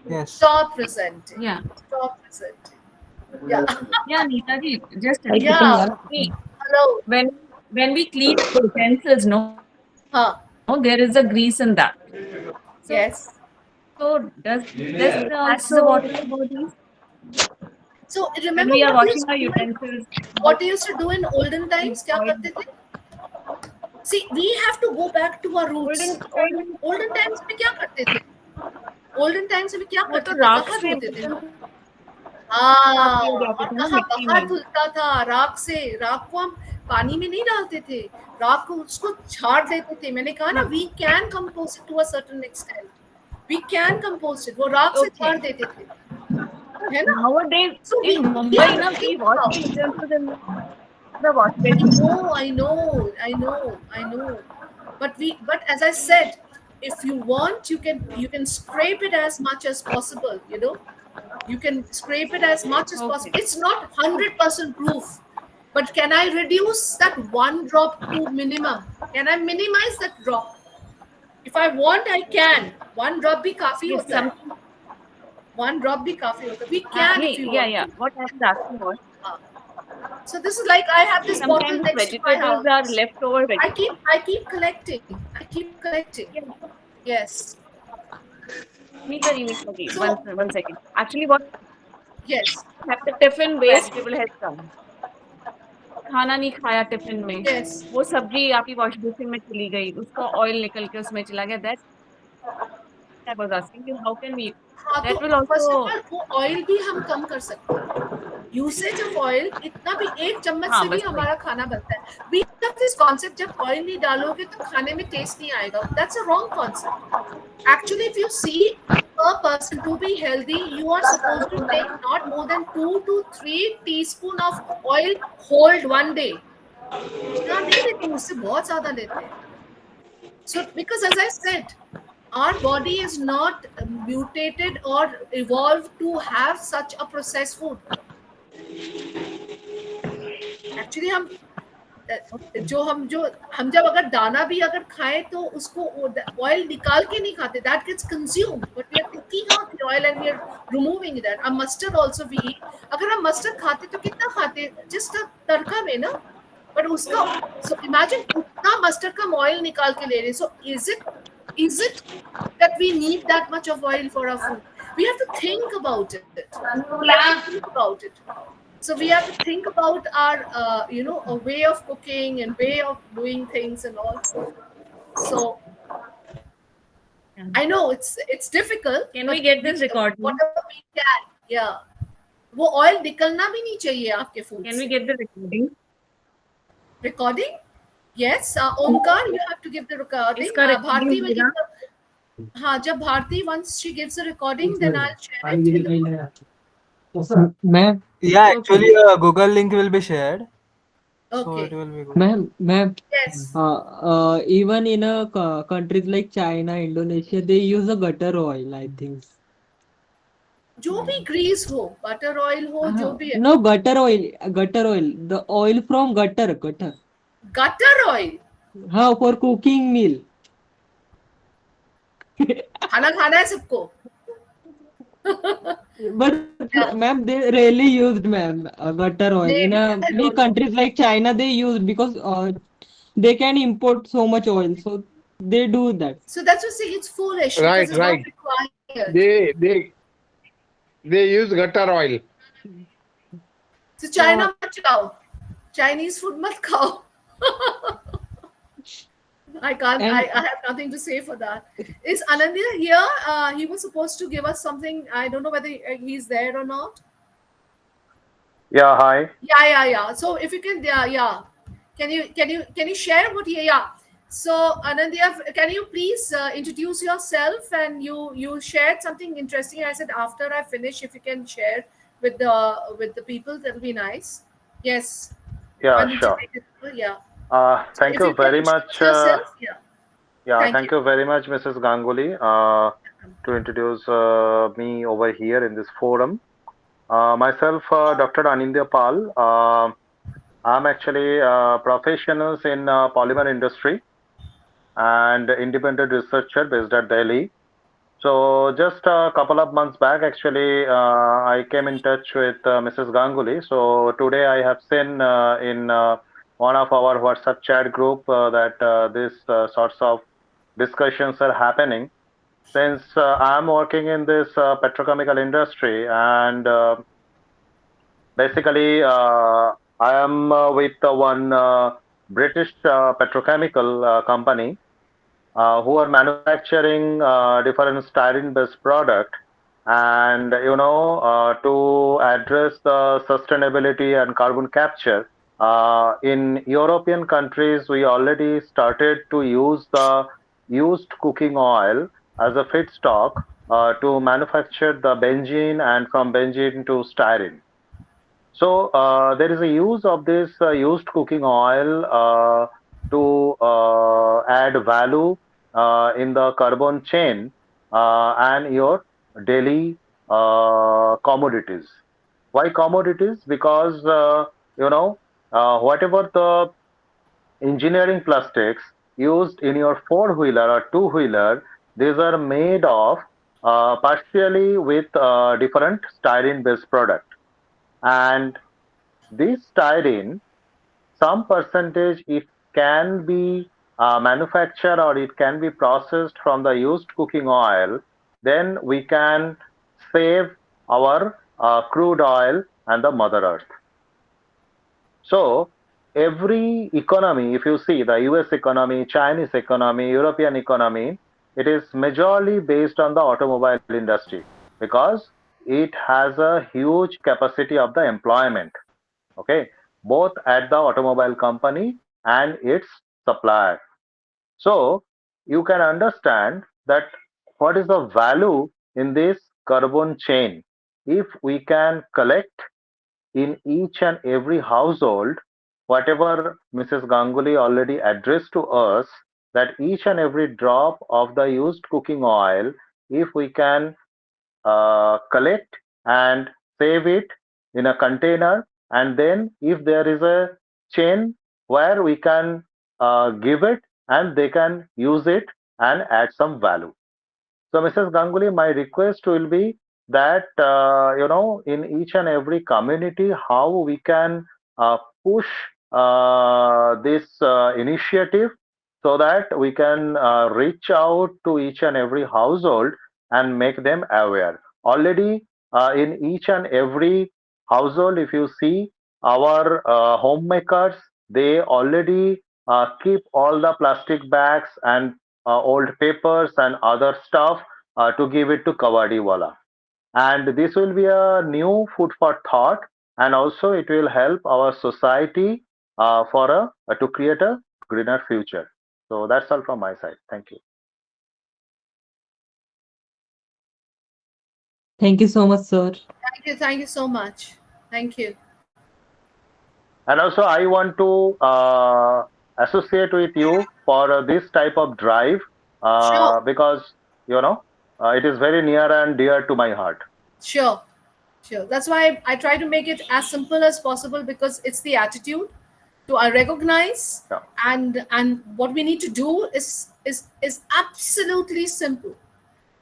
Yes. Stop presenting. Yeah. Stop presenting. Yeah. Yeah, Neeta ji, just Yeah. see, Hello. when we clean utensils, Huh. there is a grease in that. Yes. So does this also water bodies? So When remember we are what we washing our used to do utensils, what we used to do in olden times? क्या करते थे? See, we have to go back to our roots. Olden times में क्या करते थे? Olden times में क्या वो तो करते थे? राख कहाँ से धोते थे? साफ हाँ, किए जाते और थे ना कहाँ मिट्टी बाहर में। धुलता था राख से। राख को हम पानी में नहीं डालते थे, राख को उसको झाड़ देते थे। मैंने कहा ना, we can compose it to a certain extent, we can compose it. वो राख से Okay. झाड़ देते थे, है ना? Nowadays So we in Mumbai, have na, to we think wash about the it. utensils in the wash basin. I know. But as I said, if you want, you can scrape it as much as possible. You know, you can scrape it as much as Okay. possible. It's not 100% proof, but can I reduce that one drop to minimum? Can I minimize that drop? If I want, I can. One drop भी काफी Yes, होता है. something. One drop भी काफी होता है. We can if you want Yeah. to. What I was asking was, So this is like, I have this bottle sometimes next to my vegetables are house. leftover vegetables. I keep collecting. I keep collecting. Yeah. Yes. Neither you okay. So One second. Actually, what yes, the tiffin waste vegetable has come. खाना नहीं खाया tiffin में, yes. वो सब्जी आपकी wash basin में चली गई, उसका ऑयल निकल के उसमें चला गया। That I was asking you how can we हाँ, तो that will first also. Of all वो ऑयल भी हम कम कर सकते हैं। यूसेज ऑफ ऑयल, इतना भी एक चम्मच हाँ से भी बस वही। हमारा खाना बनता है। वी हैव दिस कॉन्सेप्ट, जब ऑयल नहीं डालोगे तो खाने में टेस्ट नहीं आएगा। That's a wrong concept. Actually, if you see, a person to be healthy, you are supposed to take not more than 2 to 3 teaspoon of oil hold one day. इतना नहीं लेते, उससे बहुत ज्यादा लेते हैं। So because as I said, our body is not mutated or evolved to have such a processed food. Actually हम जब अगर दाना भी अगर खाएं तो उसको ऑयल निकाल के नहीं खाते, that gets consumed, but we are taking out the oil and we are removing that. A mustard also we eat. अगर हम mustard खाते तो कितना खाते, just a तड़का में ना, but उसका, so imagine उतना mustard का ऑयल निकाल के ले रहे हैं. So is it that we need that much of oil for our food? We have to think about it. We have to think about it. So we have to think about our a way of cooking and way of doing things and all. So I know it's difficult. Can but we get this recording? whatever we can, yeah. वो oil निकलना भी नहीं चाहिए आपके food Can we से. get the recording? Recording? Yes, Omkar, you have to give the recording. इसका Bharti recording will देना। give the, हाँ, जब Bharti once she gives the recording, then I'll share it in the group. Ma'am Yeah, actually, a Google link will be shared, so Okay. it will be good. Ma'am Yes. even in a countries like China, Indonesia, they use a gutter oil, I think. जो भी grease हो, butter oil हो, जो भी है. No, gutter oil, the oil from gutter. Gutter oil. हाँ, for cooking meal. खाना खाना है सबको. But ma'am, they rarely used gutter oil. Maybe, In I many don't know. countries like China, they use because they can import so much oil, so they do that. So that's what I say, it's foolish Right, because it's right. not required. They use gutter oil. So China mat khao. Chinese food mat khao. I can't. And- I have nothing to say for that. Is Anandya here? He was supposed to give us something. I don't know whether he's there or not. Yeah, hi. Yeah. So if you can, yeah. Can you share what? Yeah. So Anandya, can you please introduce yourself, and you shared something interesting. I said after I finish, if you can share with the people, that'll be nice. Yes. Yeah, Why don't you sure. make it full? Yeah. Thank If you you can very introduce much. yourself, yeah. Thank Thank you very much, Mrs. Ganguly, to introduce me over here in this forum. Myself, Dr. Anindya Pal. I'm actually a professional in polymer industry and independent researcher based at Delhi. So just a couple of months back, actually, I came in touch with Mrs. Ganguly. So today I have seen in one of our WhatsApp chat group that this sorts of discussions are happening. Since I'm working in this petrochemical industry, and Basically, I am with one British petrochemical company who are manufacturing different styrene-based product, and to address the sustainability and carbon capture. In European countries, we already started to use the used cooking oil as a feedstock to manufacture the benzene, and from benzene to styrene. So there is a use of this used cooking oil to add value in the carbon chain and your daily commodities. Why commodities? Because whatever the engineering plastics used in your four-wheeler or two-wheeler, these are made of partially with different styrene-based product, and this styrene, some percentage, it can be manufactured or it can be processed from the used cooking oil. Then we can save our crude oil and the Mother Earth. So every economy, if you see the US economy, Chinese economy, European economy, it is majorly based on the automobile industry because it has a huge capacity of the employment. Okay, both at the automobile company and its supplier. So you can understand that what is the value in this carbon chain. If we can collect in each and every household whatever Mrs. Ganguly already addressed to us, that each and every drop of the used cooking oil, if we can collect and save it in a container, and then if there is a chain where we can give it and they can use it and add some value. So Mrs. Ganguly, my request will be that in each and every community how we can push this initiative so that we can reach out to each and every household and make them aware. Already in each and every household, if you see our homemakers, they already keep all the plastic bags and old papers and other stuff to give it to Kawadiwala. And this will be a new food for thought, and also it will help our society to create a greener future. So that's all from my side. Thank you. Thank you so much, sir. Thank you so much. Thank you. And also, I want to associate with you for this type of drive Sure. because it is very near and dear to my heart. Sure. That's why I try to make it as simple as possible, because it's the attitude to recognize, Yeah. and what we need to do is absolutely simple.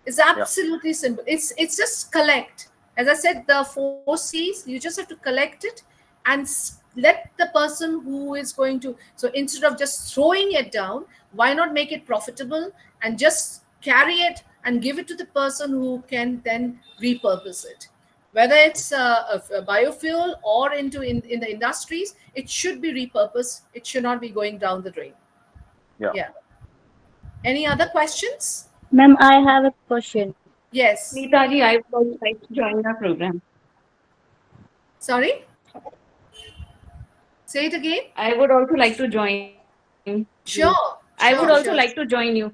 It's absolutely simple. It's just collect. As I said, the 4 C's. You just have to collect it and let the person who is going to. So instead of just throwing it down, why not make it profitable and just carry it and give it to the person who can then repurpose it. Whether it's a biofuel or in the industries, it should be repurposed. It should not be going down the drain. Yeah. Any other questions? Ma'am, I have a question. Yes. Neetaji, I would also like to join the program. Sorry? Say it again. I would also like to join. Sure. I would also sure. like to join you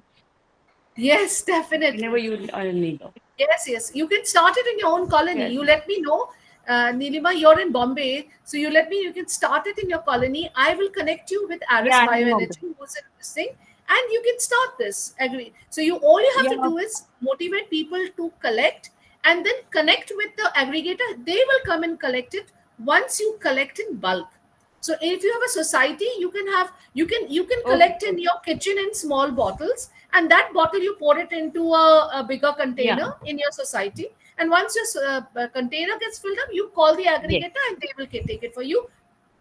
Yes, definitely. whenever you are in need. Yes. You can start it in your own colony. Yes. You let me know. Nilima, you're in Bombay. So you let me, you can start it in your colony. I will connect you with Aris Yeah, I'm in Bioenergy, who's in this thing. And you can start this. Agree. So all you have to do is motivate people to collect and then connect with the aggregator. They will come and collect it once you collect in bulk. So if you have a society, you can collect in your kitchen in small bottles, and that bottle you pour it into a bigger container in your society. And once your container gets filled up, you call the aggregator and they will take it for you,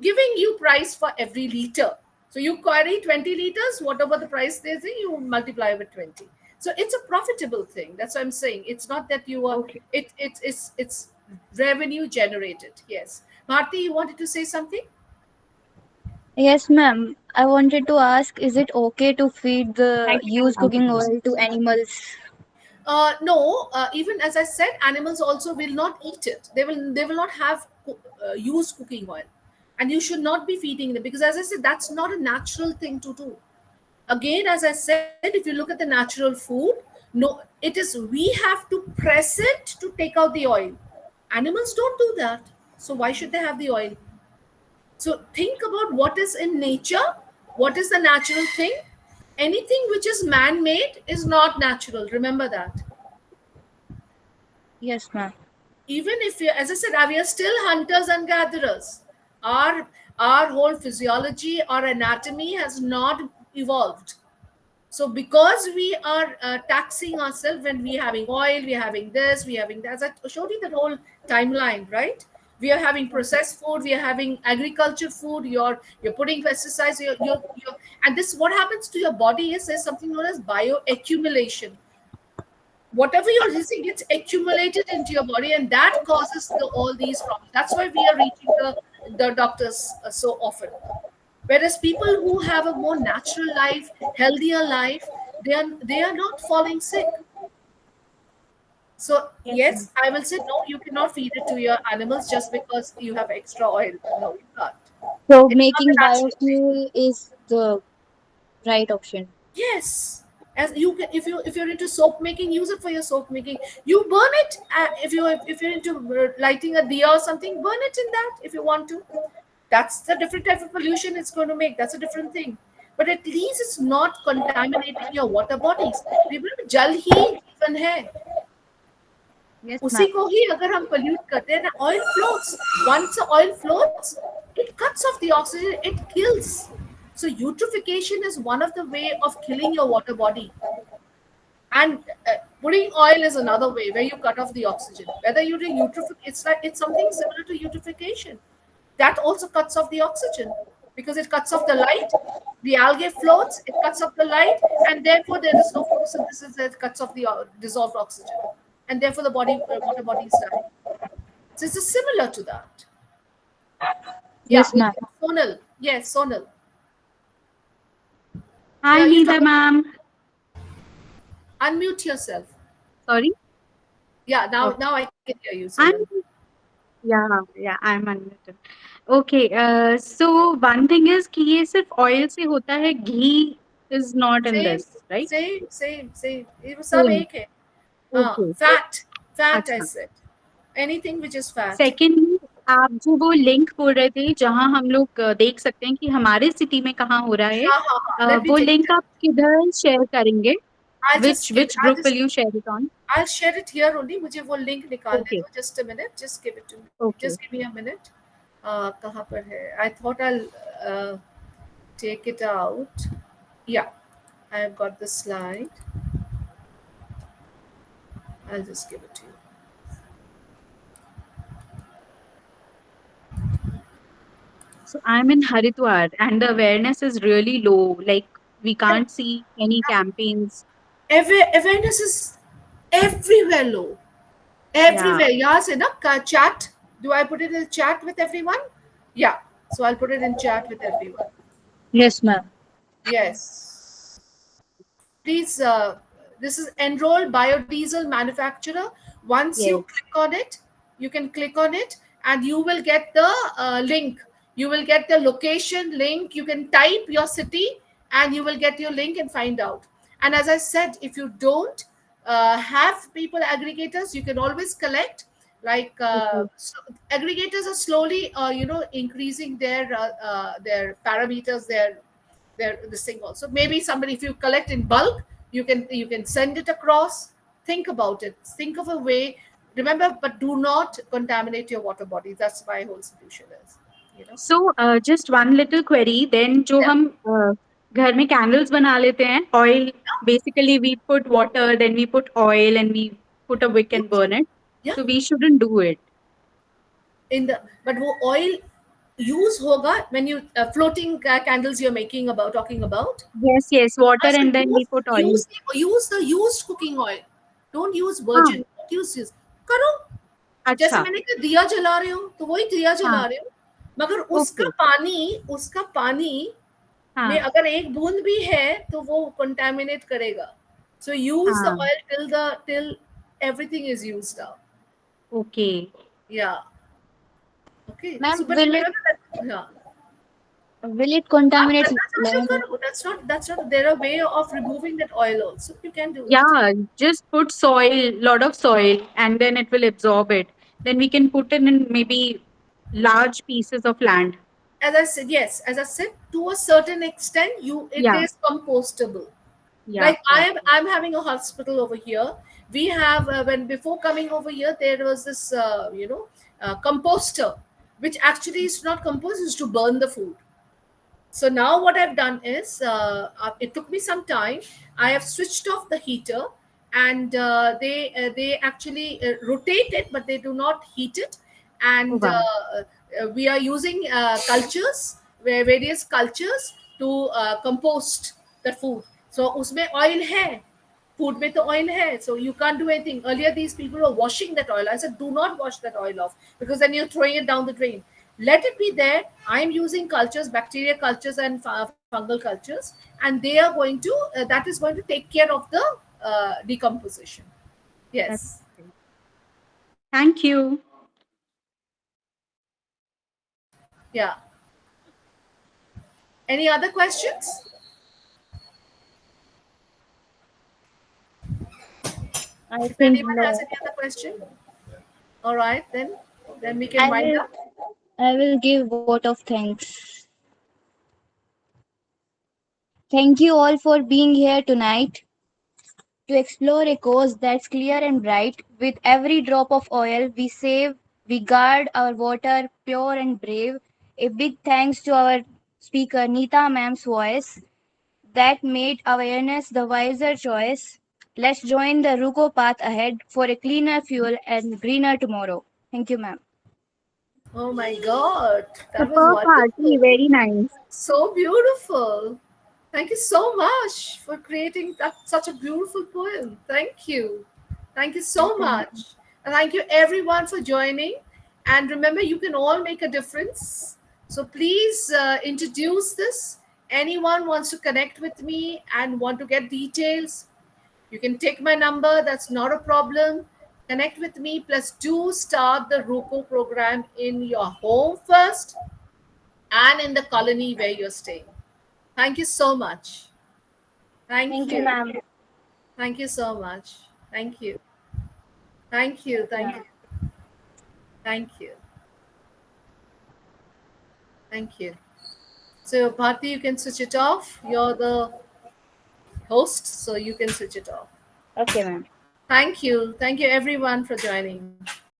giving you price for every liter. So you carry 20 liters, whatever the price they say, you multiply with 20. So it's a profitable thing. That's what I'm saying. It's not that you are. It's revenue generated. Yes. Bharti, you wanted to say something? Yes, ma'am. I wanted to ask, is it okay to feed the Thank you. used cooking oil to animals? No, even as I said, animals also will not eat it. They will not have used cooking oil, and you should not be feeding them, because, as I said, that's not a natural thing to do. Again, as I said, if you look at the natural food, no, it is we have to press it to take out the oil. Animals don't do that, so why should they have the oil? So think about what is in nature, what is the natural thing. Anything which is man-made is not natural. Remember that. Yes, ma'am. Even if you, as I said, we are still hunters and gatherers. Our whole physiology, our anatomy has not evolved. So because we are taxing ourselves when we are having oil, we are having this, we are having that. As I showed you the whole timeline, right? We are having processed food, we are having agriculture food. You're putting pesticides. And this, what happens to your body is there's something known as bioaccumulation. Whatever you're using gets accumulated into your body, and that causes all these problems. That's why we are reaching the doctors so often. Whereas people who have a more natural life, healthier life, they are not falling sick. So yes, I will say no, you cannot feed it to your animals just because you have extra oil. No, you can't. So It's not making a natural thing. biofuel is the right option. Yes, as you can, if you're into soap making, use it for your soap making. You burn it. If you're into lighting a diya or something, burn it in that if you want to. That's the different type of pollution it's going to make. That's a different thing. But at least it's not contaminating your water bodies. Remember, जल ही जीवन है. Yes, उसी ma'am. को ही अगर हम pollute करते हैं ना, oil floats. Once the oil floats, it cuts off the oxygen. It kills. So eutrophication is one of the way of killing your water body. And putting oil is another way where you cut off the oxygen. Whether you're doing eutrophication, it's something similar to eutrophication. That also cuts off the oxygen because it cuts off the light. The algae floats, it cuts off the light, and therefore there is no photosynthesis that cuts off the dissolved oxygen, and therefore the water body is dying. So it's similar to that. Yeah, Yes, ma'am. Sonal. Yes, Sonal. Hi, Yeah, you Nida talk- ma'am. Unmute yourself. Sorry. Yeah, now Okay. now I can hear you. I'm Sonal. yeah, I'm unmuted. Okay, so one thing is कि ये सिर्फ oil से होता है, ghee is not in Same, this, right? same. ये सब Same. एक है. Okay. Fat I अच्छा. said. Anything which is fat. Secondly, आप जो वो लिंक बोल रहे थे जहाँ हम लोग देख सकते हैं कि हमारे सिटी में कहाँ हो रहा है, हाँ. Let me वो take लिंक आप किधर शेयर करेंगे? Which group will you share it on? I'll share it here only. मुझे वो link निकालने Okay. दो. Just a minute. Just give it to me. Okay. Just give me a minute. कहाँ पर है? I thought I'll take it out. Yeah, I've got the slide. I'll just give it to you. So I'm in Haridwar and the awareness is really low. Like we can't see any campaigns. Awareness is everywhere low. Everywhere. यहाँ से ना chat. Do I put it in chat with everyone? Yeah. So I'll put it in chat with everyone. Yes, ma'am. Yes. Please, this is Enroll Biodiesel Manufacturer. Once you click on it, you can click on it and you will get the link. You will get the location link. You can type your city and you will get your link and find out. And as I said, if you don't have people aggregators, you can always collect. Like aggregators are slowly, increasing their parameters, their this thing also. Maybe somebody, if you collect in bulk, you can send it across. Think about it. Think of a way. Remember, but do not contaminate your water body. That's my whole solution is. So just one little query. Then जो हम घर में candles बना लेते हैं, oil. Basically, we put water, then we put oil, and we put a wick and burn it. Yeah. So we shouldn't do it. But वो oil use होगा when you floating candles you're talking about. Yes, water So and then we put oil. use the used cooking oil. Don't use virgin. Don't use this. करो जैसे अच्छा मैंने कहा दिया जला रहे हो तो वही दिया जला रहे हो, मगर उसका पानी हाँ में अगर एक बूंद भी है तो वो कंटामिनेट करेगा. So use the हाँ oil till everything is used up. Okay Yeah. Okay. Ma'am, So but will it remember that, yeah. contaminate That's lemon? also that's not there are way of removing that oil also. You can do it. yeah, just put lot of soil, and then it will absorb it. Then we can put it in maybe large pieces of land. As I said, yes, as I said, to a certain extent, it Yeah, is compostable. yeah, Like I'm having a hospital over here. We have when before coming over here, there was this composter, which actually is not compost, is to burn the food. So now what I've done is, it took me some time. I have switched off the heater, and they actually rotate it, but they do not heat it. Oh, And wow. we are using various cultures to compost the food. So उसमें oil है, food में तो oil है, so you can't do anything. Earlier these people were washing that oil. I said, do not wash that oil off, because then you're throwing it down the drain. Let it be there. I'm using cultures, bacteria cultures and fungal cultures, and they are going to that is going to take care of the decomposition. Yes. That's Thank you. Yeah. Any other questions? I If think anyone no. has any other question, all right, then we I can wind will up. I will give vote of thanks. Thank you all for being here tonight to explore a coast that's clear and bright. With every drop of oil we save, we guard our water pure and brave. A big thanks to our speaker Neeta ma'am's voice that made awareness the wiser choice. Let's join the Ruko path ahead for a cleaner fuel and greener tomorrow. Thank you, ma'am. Oh my God, that was Super party, wonderful. very nice. So beautiful. Thank you so much for creating such a beautiful poem. Thank you. Thank you so much. And thank you everyone for joining. And remember, you can all make a difference. So please introduce this. Anyone wants to connect with me and want to get details, you can take my number. That's not a problem. Connect with me. Plus, do start the RUCO program in your home first and in the colony where you're staying. Thank you so much. Thank Thank you, you. ma'am. Thank you so much. Thank you. Thank you. Thank you. Thank you. Thank you. So, Bharti, you can switch it off. You're the host, so you can switch it off. Okay, ma'am. Thank you. Thank you, everyone, for joining.